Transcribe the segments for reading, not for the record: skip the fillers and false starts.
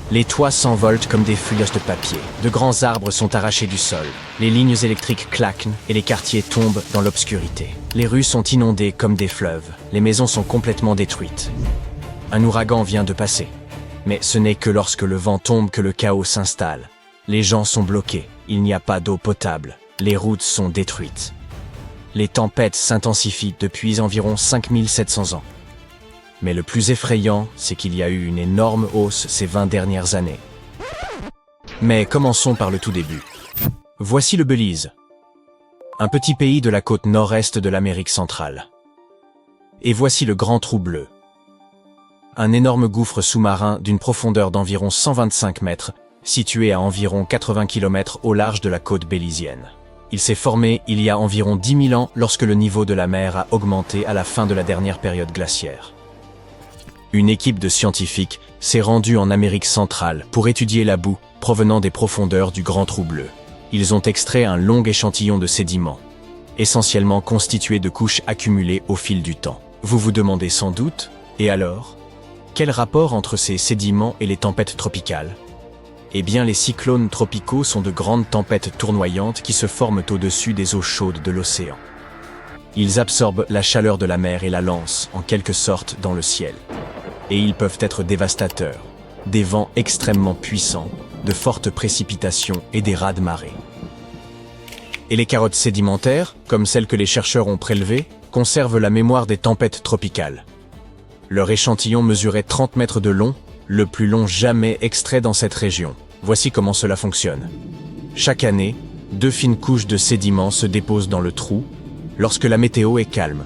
Les toits s'envolent comme des feuillages de papier. De grands arbres sont arrachés du sol. Les lignes électriques claquent et les quartiers tombent dans l'obscurité. Les rues sont inondées comme des fleuves. Les maisons sont complètement détruites. Un ouragan vient de passer. Mais ce n'est que lorsque le vent tombe que le chaos s'installe. Les gens sont bloqués. Il n'y a pas d'eau potable. Les routes sont détruites. Les tempêtes s'intensifient depuis environ 5700 ans. Mais le plus effrayant, c'est qu'il y a eu une énorme hausse ces 20 dernières années. Mais commençons par le tout début. Voici le Belize, un petit pays de la côte nord-est de l'Amérique centrale. Et voici le Grand Trou Bleu, un énorme gouffre sous-marin d'une profondeur d'environ 125 mètres, situé à environ 80 km au large de la côte bélizienne. Il s'est formé il y a environ 10 000 ans lorsque le niveau de la mer a augmenté à la fin de la dernière période glaciaire. Une équipe de scientifiques s'est rendue en Amérique centrale pour étudier la boue provenant des profondeurs du Grand Trou Bleu. Ils ont extrait un long échantillon de sédiments, essentiellement constitué de couches accumulées au fil du temps. Vous vous demandez sans doute, et alors? Quel rapport entre ces sédiments et les tempêtes tropicales? Eh bien, les cyclones tropicaux sont de grandes tempêtes tournoyantes qui se forment au-dessus des eaux chaudes de l'océan. Ils absorbent la chaleur de la mer et la lancent, en quelque sorte, dans le ciel. Et ils peuvent être dévastateurs, des vents extrêmement puissants, de fortes précipitations et des raz-de-marée. Et les carottes sédimentaires, comme celles que les chercheurs ont prélevées, conservent la mémoire des tempêtes tropicales. Leur échantillon mesurait 30 mètres de long, le plus long jamais extrait dans cette région. Voici comment cela fonctionne. Chaque année, 2 fines couches de sédiments se déposent dans le trou, lorsque la météo est calme.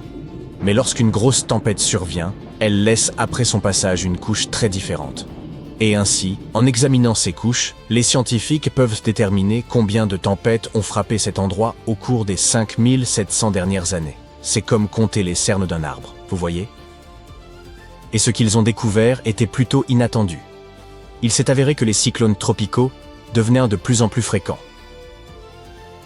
Mais lorsqu'une grosse tempête survient, elle laisse après son passage une couche très différente. Et ainsi, en examinant ces couches, les scientifiques peuvent déterminer combien de tempêtes ont frappé cet endroit au cours des 5700 dernières années. C'est comme compter les cernes d'un arbre, vous voyez? Et ce qu'ils ont découvert était plutôt inattendu. Il s'est avéré que les cyclones tropicaux devenaient de plus en plus fréquents.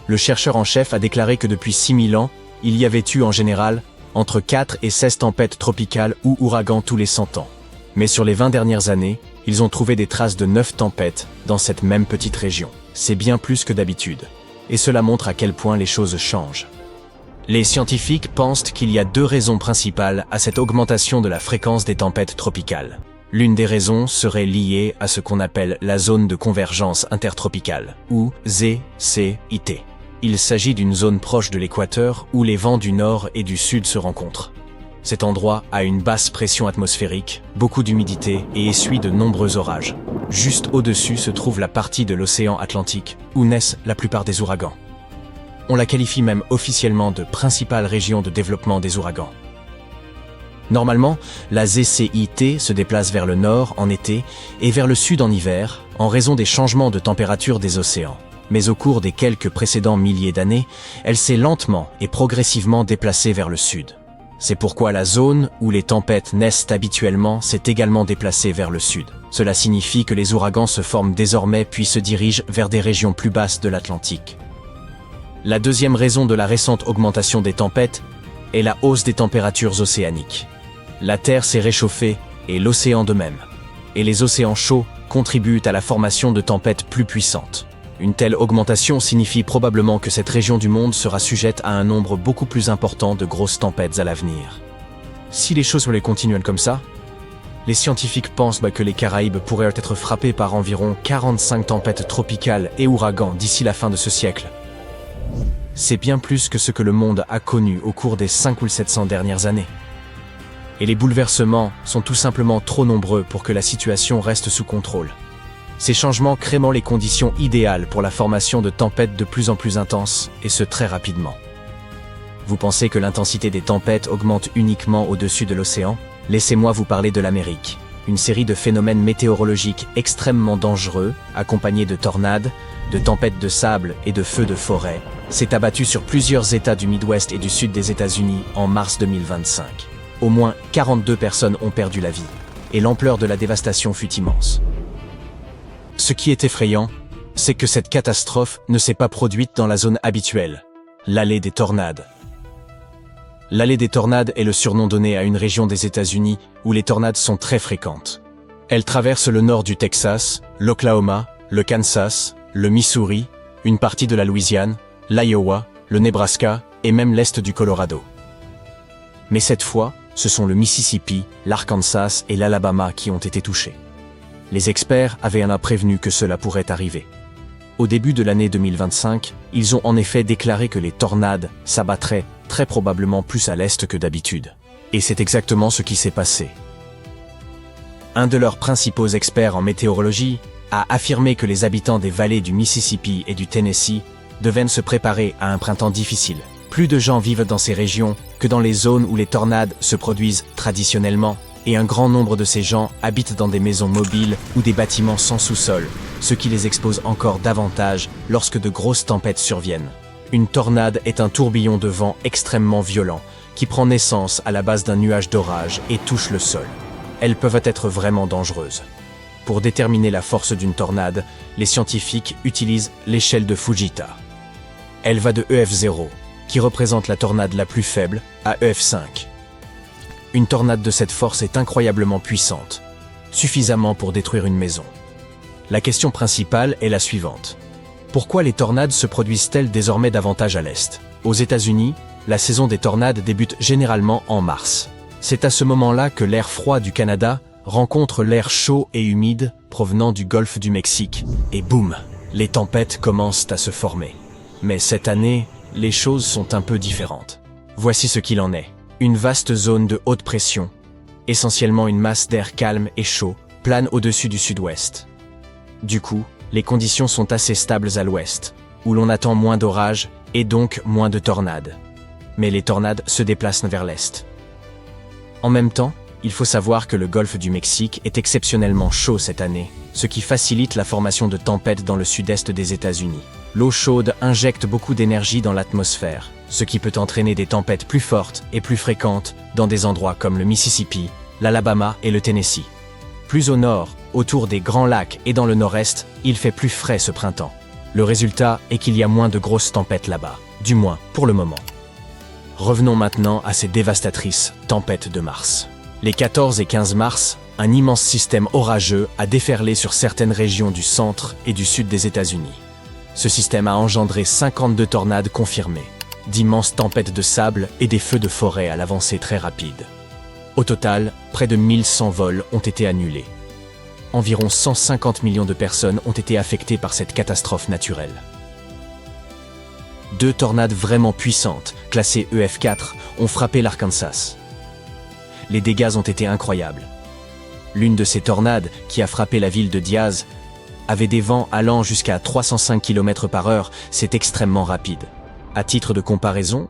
Le chercheur en chef a déclaré que depuis 6000 ans, il y avait eu en général entre 4 et 16 tempêtes tropicales ou ouragans tous les 100 ans. Mais sur les 20 dernières années, ils ont trouvé des traces de 9 tempêtes dans cette même petite région. C'est bien plus que d'habitude. Et cela montre à quel point les choses changent. Les scientifiques pensent qu'il y a 2 raisons principales à cette augmentation de la fréquence des tempêtes tropicales. L'une des raisons serait liée à ce qu'on appelle la zone de convergence intertropicale, ou ZCIT. Il s'agit d'une zone proche de l'équateur où les vents du nord et du sud se rencontrent. Cet endroit a une basse pression atmosphérique, beaucoup d'humidité et essuie de nombreux orages. Juste au-dessus se trouve la partie de l'océan Atlantique, où naissent la plupart des ouragans. On la qualifie même officiellement de principale région de développement des ouragans. Normalement, la ZCIT se déplace vers le nord en été et vers le sud en hiver, en raison des changements de température des océans. Mais au cours des quelques précédents milliers d'années, elle s'est lentement et progressivement déplacée vers le sud. C'est pourquoi la zone où les tempêtes naissent habituellement s'est également déplacée vers le sud. Cela signifie que les ouragans se forment désormais puis se dirigent vers des régions plus basses de l'Atlantique. La deuxième raison de la récente augmentation des tempêtes est la hausse des températures océaniques. La Terre s'est réchauffée et l'océan de même. Et les océans chauds contribuent à la formation de tempêtes plus puissantes. Une telle augmentation signifie probablement que cette région du monde sera sujette à un nombre beaucoup plus important de grosses tempêtes à l'avenir. Si les choses voulaient continuer comme ça, les scientifiques pensent que les Caraïbes pourraient être frappés par environ 45 tempêtes tropicales et ouragans d'ici la fin de ce siècle. C'est bien plus que ce que le monde a connu au cours des 500 ou 700 dernières années. Et les bouleversements sont tout simplement trop nombreux pour que la situation reste sous contrôle. Ces changements créent les conditions idéales pour la formation de tempêtes de plus en plus intenses, et ce très rapidement. Vous pensez que l'intensité des tempêtes augmente uniquement au-dessus de l'océan? Laissez-moi vous parler de l'Amérique. Une série de phénomènes météorologiques extrêmement dangereux, accompagnés de tornades, de tempêtes de sable et de feux de forêt, s'est abattue sur plusieurs États du Midwest et du sud des États-Unis en mars 2025. Au moins 42 personnes ont perdu la vie, et l'ampleur de la dévastation fut immense. Ce qui est effrayant, c'est que cette catastrophe ne s'est pas produite dans la zone habituelle, l'allée des tornades. L'allée des tornades est le surnom donné à une région des États-Unis où les tornades sont très fréquentes. Elle traverse le nord du Texas, l'Oklahoma, le Kansas, le Missouri, une partie de la Louisiane, l'Iowa, le Nebraska et même l'est du Colorado. Mais cette fois, ce sont le Mississippi, l'Arkansas et l'Alabama qui ont été touchés. Les experts avaient alors prévenu que cela pourrait arriver. Au début de l'année 2025, ils ont en effet déclaré que les tornades s'abattraient très probablement plus à l'est que d'habitude. Et c'est exactement ce qui s'est passé. Un de leurs principaux experts en météorologie a affirmé que les habitants des vallées du Mississippi et du Tennessee devaient se préparer à un printemps difficile. Plus de gens vivent dans ces régions que dans les zones où les tornades se produisent traditionnellement, et un grand nombre de ces gens habitent dans des maisons mobiles ou des bâtiments sans sous-sol, ce qui les expose encore davantage lorsque de grosses tempêtes surviennent. Une tornade est un tourbillon de vent extrêmement violent qui prend naissance à la base d'un nuage d'orage et touche le sol. Elles peuvent être vraiment dangereuses. Pour déterminer la force d'une tornade, les scientifiques utilisent l'échelle de Fujita. Elle va de EF0, qui représente la tornade la plus faible, à EF5. Une tornade de cette force est incroyablement puissante, suffisamment pour détruire une maison. La question principale est la suivante. Pourquoi les tornades se produisent-elles désormais davantage à l'est? Aux États-Unis, la saison des tornades débute généralement en mars. C'est à ce moment-là que l'air froid du Canada rencontre l'air chaud et humide provenant du golfe du Mexique, et boum, les tempêtes commencent à se former. Mais cette année, les choses sont un peu différentes. Voici ce qu'il en est. Une vaste zone de haute pression, essentiellement une masse d'air calme et chaud, plane au-dessus du sud-ouest. Du coup, les conditions sont assez stables à l'ouest, où l'on attend moins d'orages et donc moins de tornades. Mais les tornades se déplacent vers l'est. En même temps, il faut savoir que le golfe du Mexique est exceptionnellement chaud cette année, ce qui facilite la formation de tempêtes dans le sud-est des États-Unis. L'eau chaude injecte beaucoup d'énergie dans l'atmosphère, ce qui peut entraîner des tempêtes plus fortes et plus fréquentes dans des endroits comme le Mississippi, l'Alabama et le Tennessee. Plus au nord, autour des Grands Lacs et dans le nord-est, il fait plus frais ce printemps. Le résultat est qu'il y a moins de grosses tempêtes là-bas, du moins pour le moment. Revenons maintenant à ces dévastatrices tempêtes de mars. Les 14 et 15 mars, un immense système orageux a déferlé sur certaines régions du centre et du sud des États-Unis. Ce système a engendré 52 tornades confirmées, d'immenses tempêtes de sable et des feux de forêt à l'avancée très rapide. Au total, près de 1100 vols ont été annulés. Environ 150 millions de personnes ont été affectées par cette catastrophe naturelle. 2 tornades vraiment puissantes, classées EF4, ont frappé l'Arkansas. Les dégâts ont été incroyables. L'une de ces tornades, qui a frappé la ville de Diaz, avait des vents allant jusqu'à 305 km/h, c'est extrêmement rapide. À titre de comparaison,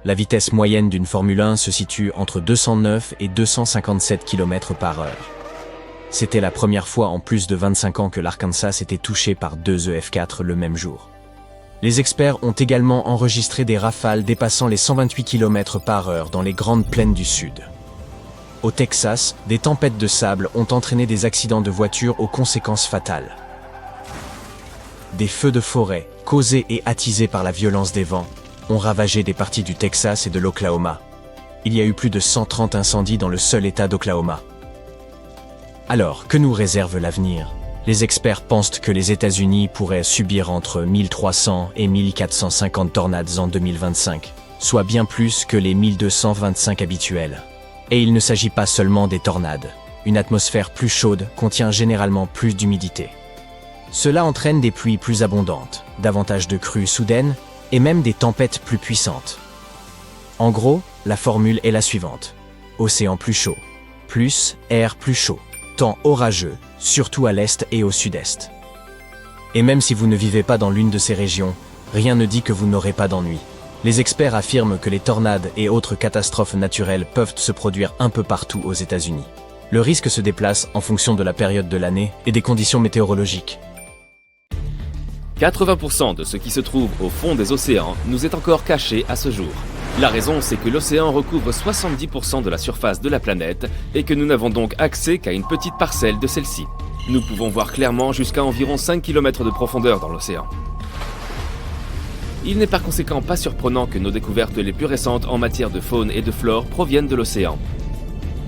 la vitesse moyenne d'une Formule 1 se situe entre 209 et 257 km/h. C'était la première fois en plus de 25 ans que l'Arkansas était touché par 2 EF4 le même jour. Les experts ont également enregistré des rafales dépassant les 128 km/h dans les grandes plaines du sud. Au Texas, des tempêtes de sable ont entraîné des accidents de voitures aux conséquences fatales. Des feux de forêt, causés et attisés par la violence des vents, ont ravagé des parties du Texas et de l'Oklahoma. Il y a eu plus de 130 incendies dans le seul État d'Oklahoma. Alors, que nous réserve l'avenir? Les experts pensent que les États-Unis pourraient subir entre 1300 et 1450 tornades en 2025, soit bien plus que les 1225 habituels. Et il ne s'agit pas seulement des tornades. Une atmosphère plus chaude contient généralement plus d'humidité. Cela entraîne des pluies plus abondantes, davantage de crues soudaines et même des tempêtes plus puissantes. En gros, la formule est la suivante. Océan plus chaud, plus air plus chaud, temps orageux, surtout à l'est et au sud-est. Et même si vous ne vivez pas dans l'une de ces régions, rien ne dit que vous n'aurez pas d'ennui. Les experts affirment que les tornades et autres catastrophes naturelles peuvent se produire un peu partout aux États-Unis. Le risque se déplace en fonction de la période de l'année et des conditions météorologiques. 80% de ce qui se trouve au fond des océans nous est encore caché à ce jour. La raison, c'est que l'océan recouvre 70% de la surface de la planète et que nous n'avons donc accès qu'à une petite parcelle de celle-ci. Nous pouvons voir clairement jusqu'à environ 5 km de profondeur dans l'océan. Il n'est par conséquent pas surprenant que nos découvertes les plus récentes en matière de faune et de flore proviennent de l'océan.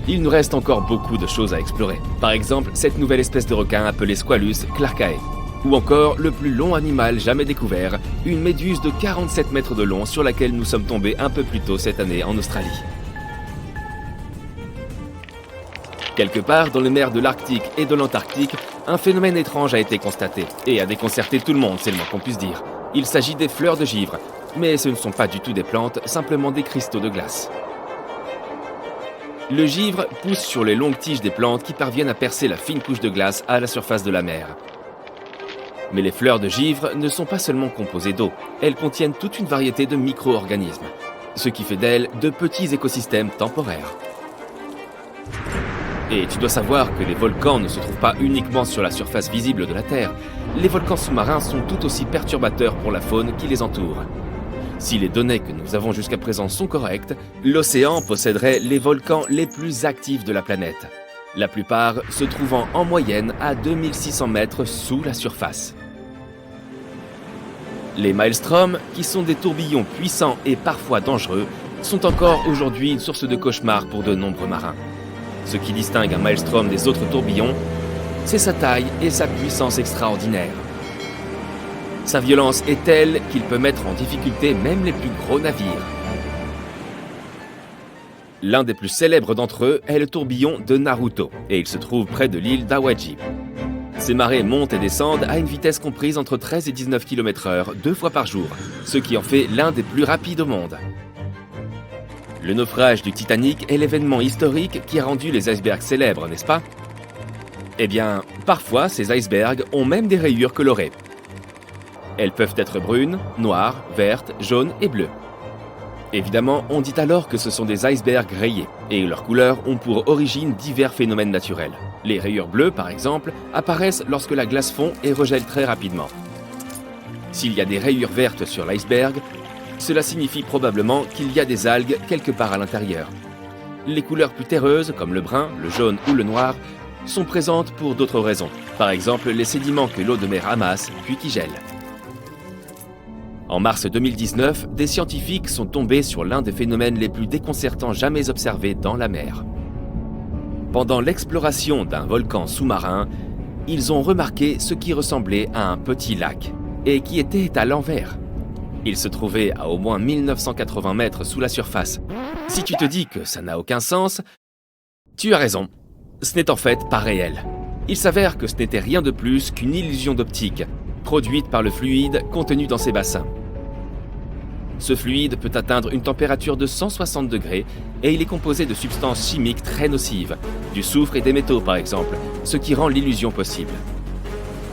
Il nous reste encore beaucoup de choses à explorer. Par exemple, cette nouvelle espèce de requin appelée Squalus clarkae. Ou encore le plus long animal jamais découvert, une méduse de 47 mètres de long sur laquelle nous sommes tombés un peu plus tôt cette année en Australie. Quelque part dans les mers de l'Arctique et de l'Antarctique, un phénomène étrange a été constaté et a déconcerté tout le monde, c'est le moins qu'on puisse dire. Il s'agit des fleurs de givre, mais ce ne sont pas du tout des plantes, simplement des cristaux de glace. Le givre pousse sur les longues tiges des plantes qui parviennent à percer la fine couche de glace à la surface de la mer. Mais les fleurs de givre ne sont pas seulement composées d'eau, elles contiennent toute une variété de micro-organismes, ce qui fait d'elles de petits écosystèmes temporaires. Et tu dois savoir que les volcans ne se trouvent pas uniquement sur la surface visible de la Terre. Les volcans sous-marins sont tout aussi perturbateurs pour la faune qui les entoure. Si les données que nous avons jusqu'à présent sont correctes, l'océan posséderait les volcans les plus actifs de la planète. La plupart se trouvant en moyenne à 2600 mètres sous la surface. Les maelstroms, qui sont des tourbillons puissants et parfois dangereux, sont encore aujourd'hui une source de cauchemar pour de nombreux marins. Ce qui distingue un maelstrom des autres tourbillons, c'est sa taille et sa puissance extraordinaire. Sa violence est telle qu'il peut mettre en difficulté même les plus gros navires. L'un des plus célèbres d'entre eux est le tourbillon de Naruto, et il se trouve près de l'île d'Awaji. Ces marées montent et descendent à une vitesse comprise entre 13 et 19 km/h 2 fois par jour, ce qui en fait l'un des plus rapides au monde. Le naufrage du Titanic est l'événement historique qui a rendu les icebergs célèbres, n'est-ce pas? Eh bien, parfois ces icebergs ont même des rayures colorées. Elles peuvent être brunes, noires, vertes, jaunes et bleues. Évidemment, on dit alors que ce sont des icebergs rayés, et leurs couleurs ont pour origine divers phénomènes naturels. Les rayures bleues, par exemple, apparaissent lorsque la glace fond et regèle très rapidement. S'il y a des rayures vertes sur l'iceberg, cela signifie probablement qu'il y a des algues quelque part à l'intérieur. Les couleurs plus terreuses, comme le brun, le jaune ou le noir, sont présentes pour d'autres raisons. Par exemple, les sédiments que l'eau de mer ramasse, puis qui gèlent. En mars 2019, des scientifiques sont tombés sur l'un des phénomènes les plus déconcertants jamais observés dans la mer. Pendant l'exploration d'un volcan sous-marin, ils ont remarqué ce qui ressemblait à un petit lac, et qui était à l'envers. Il se trouvait à au moins 1980 mètres sous la surface. Si tu te dis que ça n'a aucun sens, tu as raison. Ce n'est en fait pas réel. Il s'avère que ce n'était rien de plus qu'une illusion d'optique, produite par le fluide contenu dans ces bassins. Ce fluide peut atteindre une température de 160 degrés et il est composé de substances chimiques très nocives, du soufre et des métaux par exemple, ce qui rend l'illusion possible.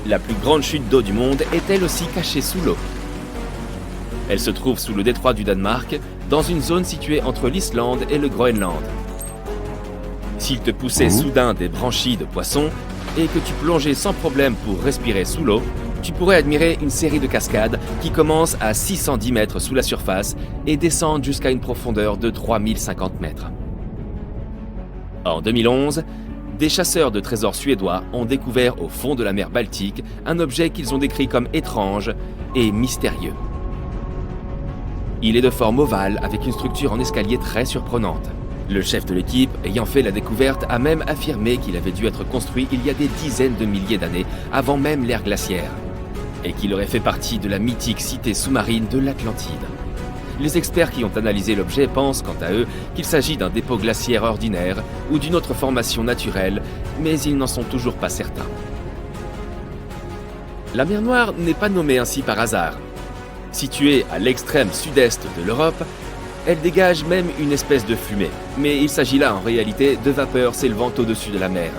La plus grande chute d'eau du monde est elle aussi cachée sous l'eau. Elle se trouve sous le détroit du Danemark, dans une zone située entre l'Islande et le Groenland. S'il te poussait soudain des branchies de poissons et que tu plongeais sans problème pour respirer sous l'eau, tu pourrais admirer une série de cascades qui commencent à 610 mètres sous la surface et descendent jusqu'à une profondeur de 3050 mètres. En 2011, des chasseurs de trésors suédois ont découvert au fond de la mer Baltique un objet qu'ils ont décrit comme étrange et mystérieux. Il est de forme ovale avec une structure en escalier très surprenante. Le chef de l'équipe, ayant fait la découverte, a même affirmé qu'il avait dû être construit il y a des dizaines de milliers d'années, avant même l'ère glaciaire, et qu'il aurait fait partie de la mythique cité sous-marine de l'Atlantide. Les experts qui ont analysé l'objet pensent, quant à eux, qu'il s'agit d'un dépôt glaciaire ordinaire ou d'une autre formation naturelle, mais ils n'en sont toujours pas certains. La mer Noire n'est pas nommée ainsi par hasard. Située à l'extrême sud-est de l'Europe, elle dégage même une espèce de fumée, mais il s'agit là en réalité de vapeur s'élevant au-dessus de la mer.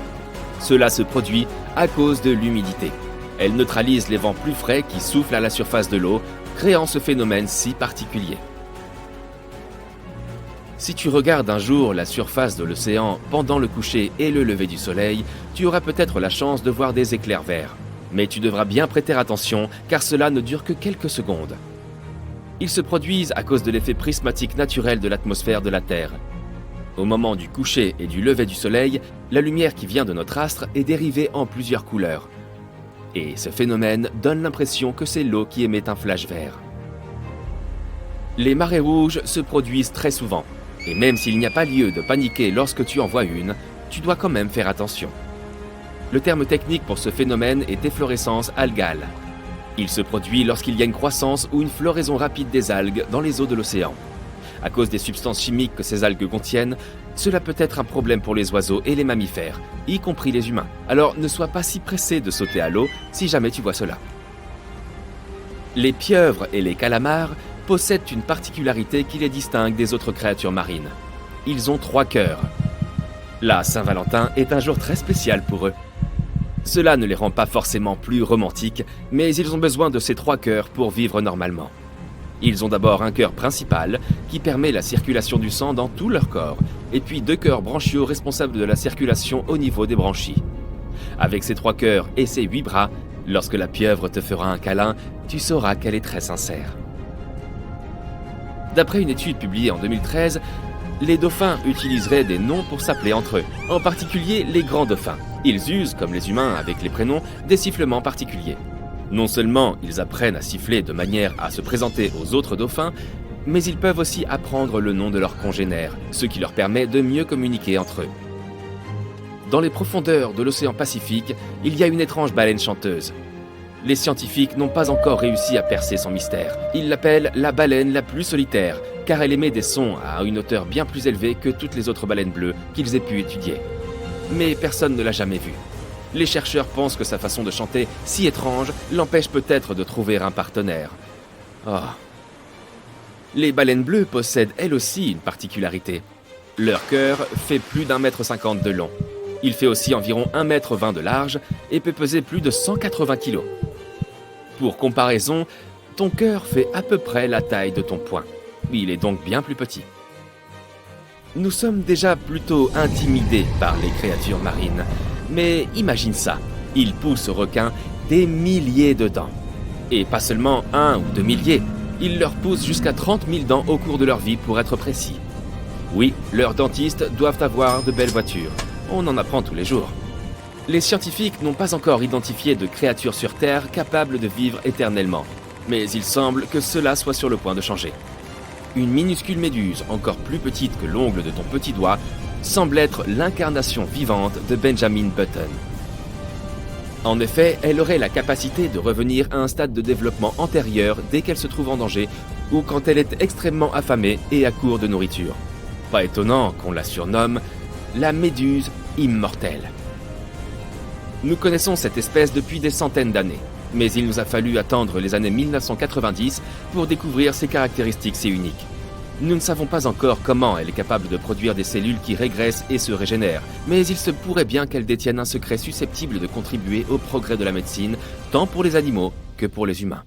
Cela se produit à cause de l'humidité. Elle neutralise les vents plus frais qui soufflent à la surface de l'eau, créant ce phénomène si particulier. Si tu regardes un jour la surface de l'océan pendant le coucher et le lever du soleil, tu auras peut-être la chance de voir des éclairs verts. Mais tu devras bien prêter attention car cela ne dure que quelques secondes. Ils se produisent à cause de l'effet prismatique naturel de l'atmosphère de la Terre. Au moment du coucher et du lever du soleil, la lumière qui vient de notre astre est dérivée en plusieurs couleurs. Et ce phénomène donne l'impression que c'est l'eau qui émet un flash vert. Les marées rouges se produisent très souvent. Et même s'il n'y a pas lieu de paniquer lorsque tu en vois une, tu dois quand même faire attention. Le terme technique pour ce phénomène est efflorescence algale. Il se produit lorsqu'il y a une croissance ou une floraison rapide des algues dans les eaux de l'océan. À cause des substances chimiques que ces algues contiennent, cela peut être un problème pour les oiseaux et les mammifères, y compris les humains. Alors ne sois pas si pressé de sauter à l'eau si jamais tu vois cela. Les pieuvres et les calamars possèdent une particularité qui les distingue des autres créatures marines. Ils ont 3 cœurs. La Saint-Valentin est un jour très spécial pour eux. Cela ne les rend pas forcément plus romantiques, mais ils ont besoin de ces 3 cœurs pour vivre normalement. Ils ont d'abord un cœur principal qui permet la circulation du sang dans tout leur corps, et puis 2 cœurs branchiaux responsables de la circulation au niveau des branchies. Avec ces 3 cœurs et ces 8 bras, lorsque la pieuvre te fera un câlin, tu sauras qu'elle est très sincère. D'après une étude publiée en 2013, les dauphins utiliseraient des noms pour s'appeler entre eux, en particulier les grands dauphins. Ils usent, comme les humains avec les prénoms, des sifflements particuliers. Non seulement ils apprennent à siffler de manière à se présenter aux autres dauphins, mais ils peuvent aussi apprendre le nom de leurs congénères, ce qui leur permet de mieux communiquer entre eux. Dans les profondeurs de l'océan Pacifique, il y a une étrange baleine chanteuse. Les scientifiques n'ont pas encore réussi à percer son mystère. Ils l'appellent la baleine la plus solitaire, car elle émet des sons à une hauteur bien plus élevée que toutes les autres baleines bleues qu'ils aient pu étudier. Mais personne ne l'a jamais vue. Les chercheurs pensent que sa façon de chanter, si étrange, l'empêche peut-être de trouver un partenaire. Oh. Les baleines bleues possèdent elles aussi une particularité. Leur cœur fait plus d'1,50 m de long. Il fait aussi environ 1,20 m de large et peut peser plus de 180 kg. Pour comparaison, ton cœur fait à peu près la taille de ton poing. Il est donc bien plus petit. Nous sommes déjà plutôt intimidés par les créatures marines. Mais imagine ça, ils poussent aux requins des milliers de dents. Et pas seulement 1 ou 2 milliers, ils leur poussent jusqu'à 30 000 dents au cours de leur vie pour être précis. Oui, leurs dentistes doivent avoir de belles voitures. On en apprend tous les jours. Les scientifiques n'ont pas encore identifié de créatures sur Terre capables de vivre éternellement. Mais il semble que cela soit sur le point de changer. Une minuscule méduse, encore plus petite que l'ongle de ton petit doigt, semble être l'incarnation vivante de Benjamin Button. En effet, elle aurait la capacité de revenir à un stade de développement antérieur dès qu'elle se trouve en danger ou quand elle est extrêmement affamée et à court de nourriture. Pas étonnant qu'on la surnomme la méduse immortelle. Nous connaissons cette espèce depuis des centaines d'années, mais il nous a fallu attendre les années 1990 pour découvrir ses caractéristiques si uniques. Nous ne savons pas encore comment elle est capable de produire des cellules qui régressent et se régénèrent, mais il se pourrait bien qu'elle détienne un secret susceptible de contribuer au progrès de la médecine, tant pour les animaux que pour les humains.